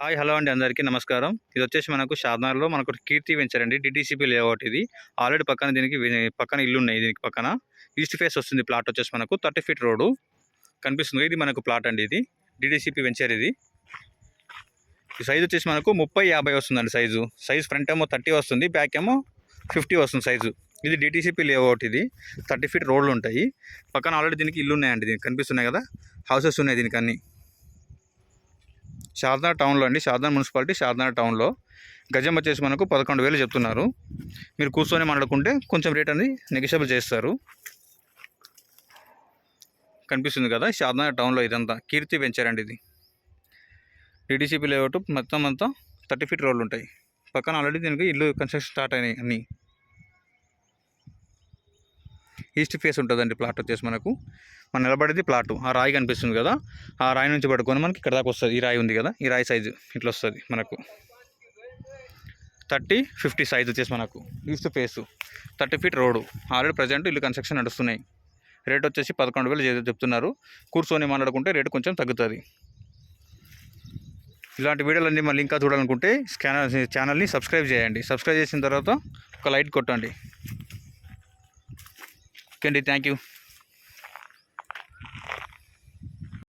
Hi hello అండి, అందరికీ నమస్కారం. ఇది వచ్చేసి మనకు షాద్నగర్లో మనకు కీర్తి వెంచర్ అండి. డిటీసీపీ లేఅవుట్ ఇది. ఆల్రెడీ పక్కన దీనికి పక్కన ఇల్లు ఉన్నాయి. దీనికి పక్కన ఈస్ట్ ఫేస్ వస్తుంది. ప్లాట్ వచ్చేసి మనకు 30 ఫీట్ రోడ్డు కనిపిస్తుంది. ఇది మనకు ప్లాట్ అండి. ఇది డిటీసీపీ వెంచర్. ఇది ఈ సైజ్ వచ్చేసి మనకు 30-50 వస్తుందండి. సైజ్ ఫ్రంట్ ఏమో 30 వస్తుంది, బ్యాక్ ఏమో 50 వస్తుంది సైజు. ఇది డిటీసీపీ లేఅవుట్. ఇది 30 ఫీట్ రోడ్లు ఉంటాయి. పక్కన ఆల్రెడీ దీనికి ఇల్లు ఉన్నాయండి. దీనికి కనిపిస్తున్నాయి కదా, హౌసెస్ ఉన్నాయి దీనికి అన్ని. షాద్నగర్ టౌన్లో అండి, షాద్నగర్ మున్సిపాలిటీ, షాద్నగర్ టౌన్లో. గజం వచ్చేసి మనకు 11,000 చెప్తున్నారు. మీరు కూర్చొని మాట్లాడుకుంటే కొంచెం రేట్ అనేది నెగోషియబుల్ చేస్తారు. కనిపిస్తుంది కదా, షాద్నగర్ టౌన్లో ఇదంతా కీర్తి వెంచర్ అండి. ఇది డిటీసీపీ లేఅవుట్. మొత్తం అంతా 30 ఫీట్ రోడ్లు ఉంటాయి. పక్కన ఆల్రెడీ దీనికి ఇల్లు కన్స్ట్రక్షన్ స్టార్ట్ అయినాయి అన్నీ. ఈస్ట్ ఫేస్ ఉంటుందండి ప్లాట్ వచ్చేసి మనకు. మనం నిలబడేది ప్లాటు. ఆ రాయి కనిపిస్తుంది కదా, ఆ రాయి నుంచి పట్టుకొని మనకి ఇక్కడ దాకా వస్తుంది. ఈ రాయి ఉంది కదా, ఈ రాయి సైజు ఇట్లా వస్తుంది మనకు. 30-50 సైజ్ వచ్చేసి మనకు east face, 30 feet road. Already present ఇల్లు కన్స్ట్రక్షన్ నడుస్తున్నాయి. రేట్ వచ్చేసి 11,000 చెప్తున్నారు. కూర్చొని మాట్లాడుకుంటే రేటు కొంచెం తగ్గుతుంది. ఇలాంటి వీడియోలన్నీ మళ్ళీ ఇంకా చూడాలనుకుంటే ఛానల్ని సబ్స్క్రైబ్ చేయండి. సబ్స్క్రైబ్ చేసిన తర్వాత ఒక లైక్ కొట్టండి. ఓకే అండి, థ్యాంక్ యూ.